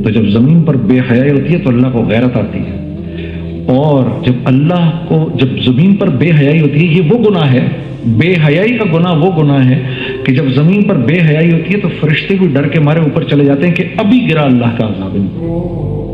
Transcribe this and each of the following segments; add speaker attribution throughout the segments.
Speaker 1: تو جب زمین پر بے حیائی ہوتی ہے تو اللہ کو غیرت آتی ہے، اور جب زمین پر بے حیائی ہوتی ہے، یہ وہ گناہ ہے، بے حیائی کا گناہ وہ گناہ ہے کہ جب زمین پر بے حیائی ہوتی ہے تو فرشتے بھی ڈر کے مارے اوپر چلے جاتے ہیں کہ ابھی گرا اللہ کا عذاب،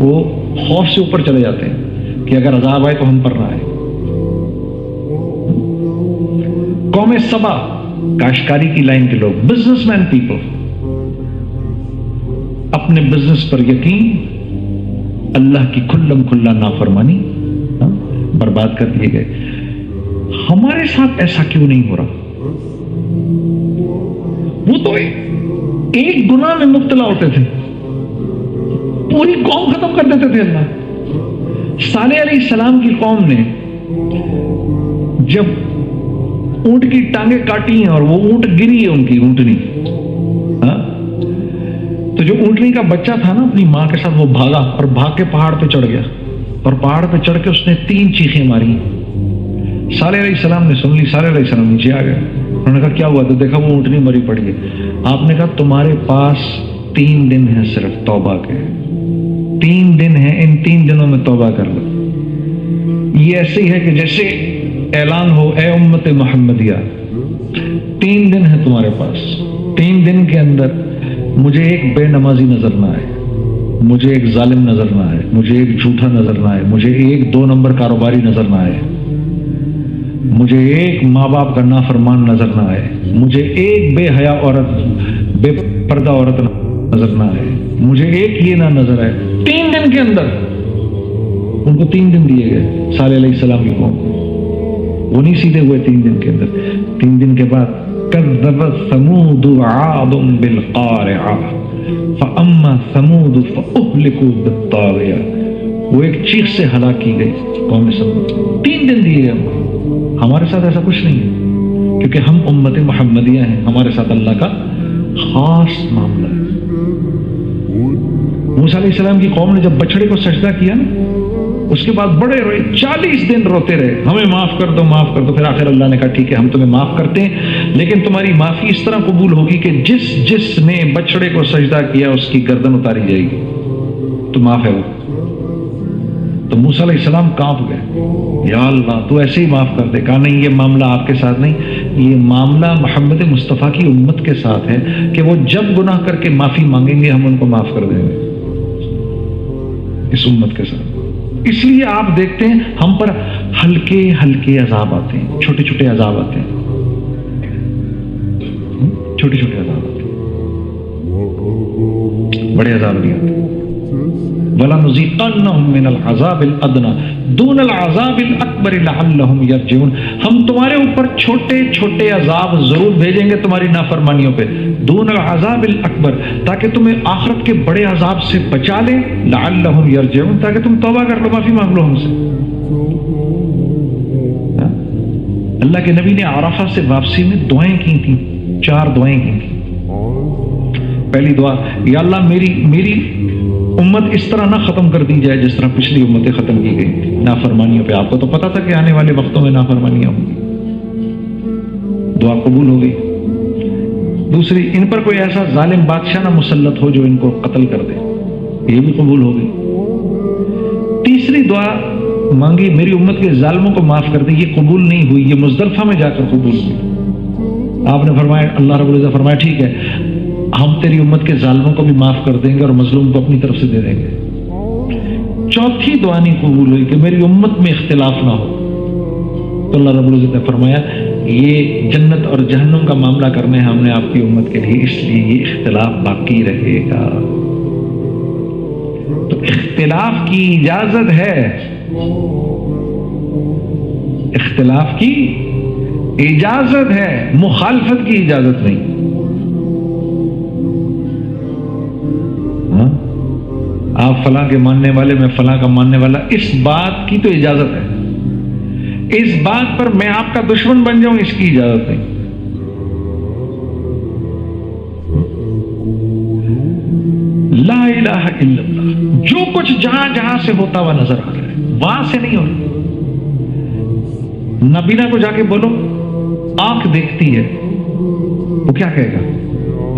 Speaker 1: وہ خوف سے اوپر چلے جاتے ہیں کہ اگر عذاب آئے تو ہم پر نہ آئے۔ قوم سبا، کاشتکاری کی لائن کے لوگ، بزنس مین پیپل، اپنے بزنس پر یقین، اللہ کی کھلم کھلا نافرمانی، برباد کر دیے گئے۔ ہمارے ساتھ ایسا کیوں نہیں ہو رہا؟ وہ تو ایک گناہ میں مبتلا ہوتے تھے، پوری قوم ختم کر دیتے تھے اللہ۔ صالح علیہ السلام کی قوم نے جب اونٹ کی ٹانگیں کاٹی ہیں اور وہ اونٹ گری ہے، ان کی اونٹنی، تو جو اونٹنی کا بچہ تھا نا اپنی ماں کے ساتھ، وہ بھاگا اور بھاگ کے پہاڑ پہ چڑھ گیا، اور پہاڑ پہ چڑھ کے اس نے 3 چیخیں ماری۔ صالح علیہ السلام نے سن لی، صالح علیہ السلام نیچے آ گئے، انہوں نے کہا کیا ہوا؟ تو دیکھا وہ اونٹنی مری پڑی ہے۔ آپ نے کہا تمہارے پاس 3 دن ہیں صرف توبہ کے، 3 دن ہیں، ان 3 دنوں میں توبہ کر لو۔ یہ ایسے ہی ہے کہ جیسے اعلان ہو اے امت محمدیہ، 3 دن ہیں تمہارے پاس، 3 دن کے اندر مجھے ایک بے نمازی نظر نہ آئے، مجھے ایک ظالم نظر نہ آئے، مجھے ایک جھوٹا نظر نہ آئے، مجھے ایک 2 نمبر کاروباری نظر نہ آئے، مجھے ایک ماں باپ کا نافرمان نظر نہ آئے، مجھے ایک بے حیا عورت، بے پردہ عورت نظر نہ آئے، مجھے ایک یہ نہ نظر آئے۔ 3 دن کے اندر ان کو 3 دن دیے گئے صالح علیہ السلام کی قوم کو، وہ نہیں سیدھے ہوئے 3 دن کے اندر۔ 3 دن کے بعد کذبت ثمود عاد بالقارعہ فاما ثمود فاہلکوا بالطاغیہ، وہ ایک چیخ سے ہلاک کی گئی قوم سمود۔ 3 دن دیے ہم، ہمارے ساتھ ایسا کچھ نہیں ہے کیونکہ ہم امت محمدیہ ہیں، ہمارے ساتھ اللہ کا خاص معاملہ ہے۔ موسیٰ علیہ السلام کی قوم نے جب بچڑے کو سجدہ کیا نا، اس کے بعد بڑے روئے، 40 دن روتے رہے، ہمیں معاف کر دو معاف کر دو۔ پھر آخر اللہ نے کہا ٹھیک ہے ہم تمہیں معاف کرتے ہیں، لیکن تمہاری معافی اس طرح قبول ہوگی کہ جس نے بچڑے کو سجدہ کیا اس کی گردن اتاری جائے گی، تو معاف ہے وہ۔ تو موسیٰ علیہ السلام کانپ گئے، یا اللہ تو ایسے ہی معاف کر دے۔ کہا نہیں، یہ معاملہ آپ کے ساتھ نہیں، یہ معاملہ محمد مصطفیٰ کی امت کے ساتھ ہے کہ وہ جب گناہ کر کے معافی مانگیں گے ہم ان کو معاف کر دیں گے، اس امت کے ساتھ۔ اس لیے آپ دیکھتے ہیں ہم پر ہلکے ہلکے عذاب آتے ہیں، چھوٹے چھوٹے عذاب آتے ہیں، چھوٹے چھوٹے عذاب آتے ہیں، بڑے عذاب نہیں آتے۔ وَلَنُذِيقَنَّهُم مِّنَ الْعَذَابِ الْأَدْنَىٰ دُونَ الْعَذَابِ الْأَكْبَرِ لَعَلَّهُمْ يَرْجِعُونَ، ہم تمہارے اوپر چھوٹے چھوٹے عذاب ضرور بھیجیں گے تمہاری نافرمانیوں پہ، دون العذاب الاکبر، تاکہ تمہیں آخرت کے بڑے عذاب سے بچا لیں، لعلہم یرجعون، تاکہ تم توبہ کر لو، معافی مانگ لو ہم سے۔ اللہ کے نبی نے عرفہ سے واپسی میں دعائیں کی تھیں، 4 دعائیں کی تھیں۔ پہلی دعا، یا اللہ میری امت اس طرح نہ ختم کر دی جائے جس طرح پچھلی امتیں ختم کی گئی تھی نافرمانیوں پہ۔ آپ کو تو پتا تھا کہ آنے والے وقتوں میں نافرمانیاں ہوں گی، دعا قبول ہو گئی۔ دوسری، ان پر کوئی ایسا ظالم بادشاہ نہ مسلط ہو جو ان کو قتل کر دے، یہ بھی قبول ہو گئی۔ تیسری دعا مانگی، میری امت کے ظالموں کو معاف کر دے، یہ قبول نہیں ہوئی، یہ مزدلفہ میں جا کر قبول ہوئی۔ آپ نے فرمایا، اللہ رب العزت فرمایا ٹھیک ہے ہم تیری امت کے ظالموں کو بھی معاف کر دیں گے اور مظلوم کو اپنی طرف سے دے دیں گے۔ چوتھی دعا نہیں قبول ہوئی کہ میری امت میں اختلاف نہ ہو، تو اللہ رب العزت نے فرمایا یہ جنت اور جہنم کا معاملہ کرنے ہم نے آپ کی امت کے لیے، اس لیے یہ اختلاف باقی رہے گا۔ تو اختلاف کی اجازت ہے، اختلاف کی اجازت ہے، مخالفت کی اجازت نہیں۔ آپ فلاں کے ماننے والے، میں فلاں کا ماننے والا، اس بات کی تو اجازت ہے، اس بات پر میں آپ کا دشمن بن جاؤں اس کی اجازت نہیں۔ لا الہ الا اللہ، جو کچھ جہاں جہاں سے ہوتا ہوا نظر آ رہا ہے وہاں سے نہیں ہو رہا۔ نبینا کو جا کے بولو آنکھ دیکھتی ہے، وہ کیا کہے گا؟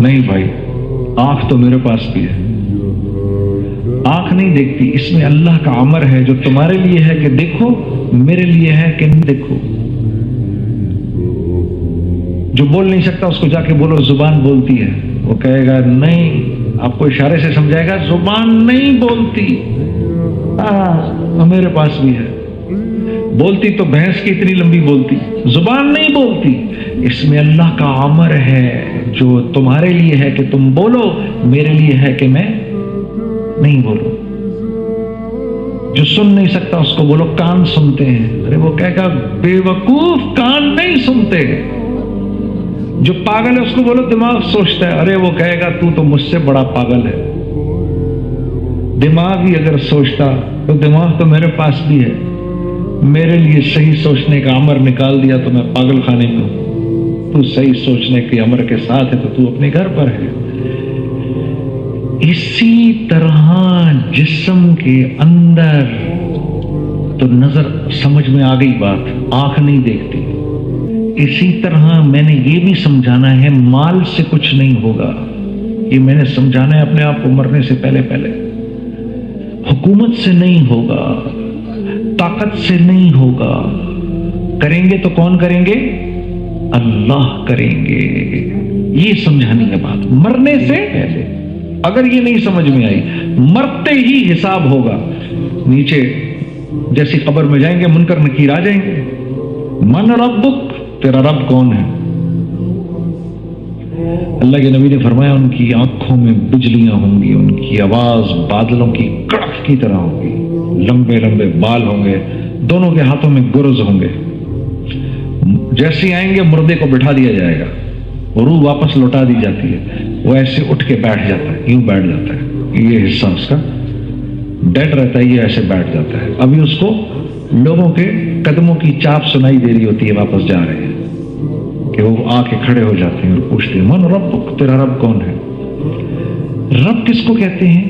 Speaker 1: نہیں بھائی آنکھ تو میرے پاس بھی ہے۔ آنکھ نہیں دیکھتی، اس میں اللہ کا امر ہے جو تمہارے لیے ہے کہ دیکھو، میرے لیے ہے کہ نہیں دیکھو۔ جو بول نہیں سکتا اس کو جا کے بولو زبان بولتی ہے، وہ کہے گا نہیں، آپ کو اشارے سے سمجھائے گا زبان نہیں بولتی، میرے پاس بھی ہے، بولتی تو بھینس کی اتنی لمبی بولتی، زبان نہیں بولتی۔ اس میں اللہ کا امر ہے جو تمہارے لیے ہے کہ تم بولو، میرے لیے ہے کہ میں نہیں بولوں۔ جو سن نہیں سکتا اس کو بولو کان سنتے ہیں، ارے وہ کہے گا بے وقوف، کان نہیں سنتے۔ جو پاگل ہے اس کو بولو دماغ سوچتا ہے، ارے وہ کہے گا تو مجھ سے بڑا پاگل ہے۔ دماغ ہی اگر سوچتا تو دماغ تو میرے پاس بھی ہے، میرے لیے صحیح سوچنے کا امر نکال دیا تو میں پاگل خانے میں ہوں۔ تو صحیح سوچنے کے امر کے ساتھ ہے تو اپنے گھر پر ہے۔ اسی طرح جسم کے اندر تو نظر سمجھ میں آ گئی بات، آنکھ نہیں دیکھتی۔ اسی طرح میں نے یہ بھی سمجھانا ہے مال سے کچھ نہیں ہوگا، یہ میں نے سمجھانا ہے اپنے آپ کو مرنے سے پہلے پہلے۔ حکومت سے نہیں ہوگا، طاقت سے نہیں ہوگا، کریں گے تو کون کریں گے؟ اللہ کریں گے۔ یہ سمجھانی ہے بات مرنے سے پہلے۔ اگر یہ نہیں سمجھ میں آئی، مرتے ہی حساب ہوگا۔ نیچے جیسی قبر میں جائیں گے منکر نکیر آ جائیں گے، من ربک، تیرا رب کون ہے؟ اللہ کے نبی نے فرمایا ان کی آنکھوں میں بجلیاں ہوں گی، ان کی آواز بادلوں کی کڑک کی طرح ہوگی، لمبے لمبے بال ہوں گے، دونوں کے ہاتھوں میں گرز ہوں گے۔ جیسے آئیں گے مردے کو بٹھا دیا جائے گا، روح واپس لوٹا دی جاتی ہے، وہ ایسے اٹھ کے بیٹھ جاتا ہے، یوں بیٹھ جاتا ہے، یہ حصہ اس کا ڈیڈ رہتا ہے، یہ ایسے بیٹھ جاتا ہے۔ ابھی اس کو لوگوں کے قدموں کی چاپ سنائی دے رہی ہوتی ہے، واپس جا رہے ہیں، کہ وہ آ کے کھڑے ہو جاتے ہیں اور پوچھتے ہیں من رب، تیرا رب کون ہے؟ رب کس کو کہتے ہیں؟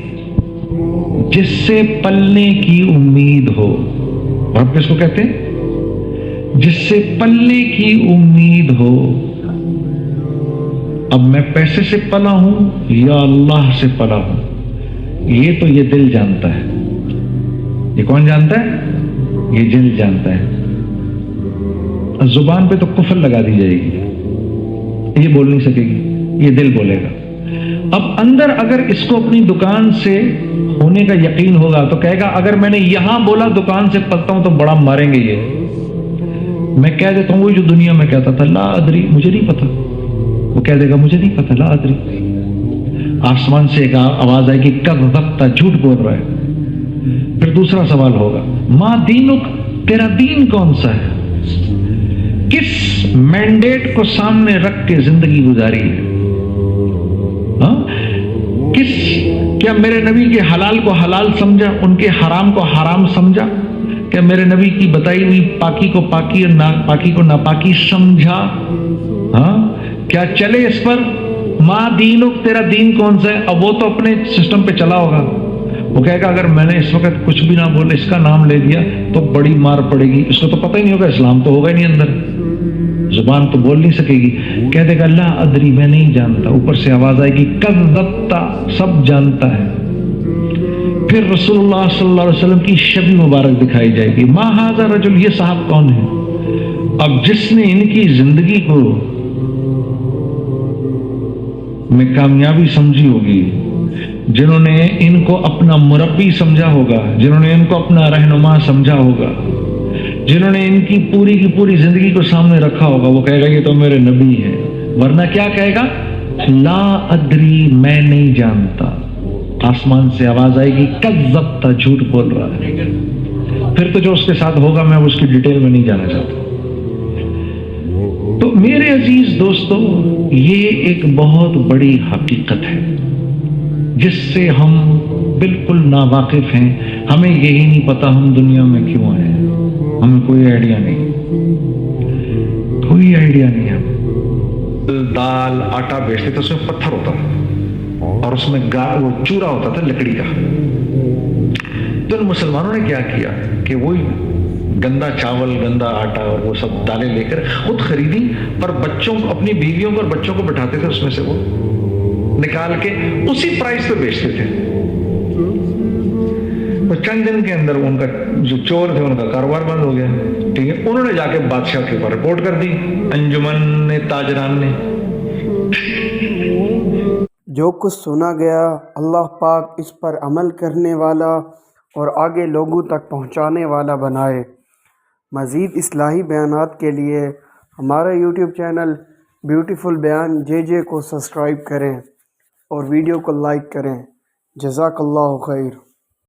Speaker 1: جس سے پلنے کی امید ہو۔ رب کس کو کہتے ہیں؟ جس سے پلنے کی امید ہو۔ اب میں پیسے سے پلا ہوں یا اللہ سے پلا ہوں، یہ تو یہ دل جانتا ہے۔ یہ کون جانتا ہے؟ یہ دل جانتا ہے۔ زبان پہ تو کفر لگا دی جائے گی، یہ بول نہیں سکے گی، یہ دل بولے گا۔ اب اندر اگر اس کو اپنی دکان سے ہونے کا یقین ہوگا تو کہے گا اگر میں نے یہاں بولا دکان سے پلتا ہوں تو بڑا ماریں گے یہ، میں کہہ دیتا ہوں وہی جو دنیا میں کہتا تھا لا ادری، مجھے نہیں پتا، وہ کہہ دے گا مجھے نہیں پتا لا ادری۔ آسمان سے ایک آواز آئے گی کذبت، جھوٹ بول رہا ہے۔ پھر دوسرا سوال ہوگا ما دینک، تیرا دین کون سا ہے؟ کس مینڈیٹ کو سامنے رکھ کے زندگی گزاری ہے؟ کیا میرے نبی کے حلال کو حلال سمجھا، ان کے حرام کو حرام سمجھا؟ کیا میرے نبی کی بتائی ہوئی پاکی کو پاکی اور ناپاکی کو ناپاکی سمجھا؟ کیا چلے اس پر؟ ماں دینک، تیرا دین کون سا ہے؟ اب وہ تو اپنے سسٹم پہ چلا ہوگا، وہ کہے گا اگر میں نے اس وقت کچھ بھی نہ بولے، اس کا نام لے دیا تو بڑی مار پڑے گی، اس کو تو پتہ ہی نہیں ہوگا، اسلام تو ہوگا ہی نہیں اندر، زبان تو بول نہیں سکے گی، کہہ دے گا لا ادری، میں نہیں جانتا۔ اوپر سے آواز آئے گی کذبت، سب جانتا ہے۔ پھر رسول اللہ صلی اللہ علیہ وسلم کی شبی مبارک دکھائی جائے گی، ما ھذا رجل، یہ صاحب کون ہے؟ اب جس نے ان کی زندگی کو میں کامیابی سمجھی ہوگی، جنہوں نے ان کو اپنا مربی سمجھا ہوگا، جنہوں نے ان کو اپنا رہنما سمجھا ہوگا، جنہوں نے ان کی پوری زندگی کو سامنے رکھا ہوگا، وہ کہے گا یہ تو میرے نبی ہے۔ ورنہ کیا کہے گا؟ لا ادری، میں نہیں جانتا۔ آسمان سے آواز آئے گی کذبت، جھوٹ بول رہا ہے۔ پھر تو جو اس کے ساتھ ہوگا میں اس کی ڈیٹیل میں نہیں جانا چاہتا۔ تو میرے عزیز دوستو، یہ ایک بہت بڑی حقیقت ہے جس سے ہم بالکل ناواقف ہیں، ہمیں یہی نہیں پتا ہم دنیا میں کیوں آئے ہیں، ہمیں کوئی آئیڈیا نہیں، کوئی آئیڈیا نہیں ہے۔ دال آٹا بیچتے تھے، اس میں پتھر ہوتا تھا اور اس میں وہ چورا ہوتا تھا لکڑی کا۔ تو ان مسلمانوں نے کیا کیا کہ وہی گندا چاول، گندا آٹا اور وہ سب دالیں لے کر خود خریدی، پر بچوں کو، اپنی بیویوں کو اور بچوں کو بٹھاتے تھے، اس میں سے وہ نکال کے اسی پرائس پہ بیچتے تھے۔ چند دن کے اندر ان کا جو چور تھے ان کا کاروبار بند ہو گیا. ٹھیک ہے, انہوں نے جا کے بادشاہ کے اوپر رپورٹ کر دی, انجمن تاجران نے.
Speaker 2: جو کچھ سنا گیا اللہ پاک اس پر عمل کرنے والا اور آگے لوگوں تک پہنچانے والا بنائے. مزید اصلاحی بیانات کے لیے ہمارا یوٹیوب چینل بیوٹیفل بیان JJ کو سبسکرائب کریں اور ویڈیو کو لائک کریں. جزاک اللہ خیر.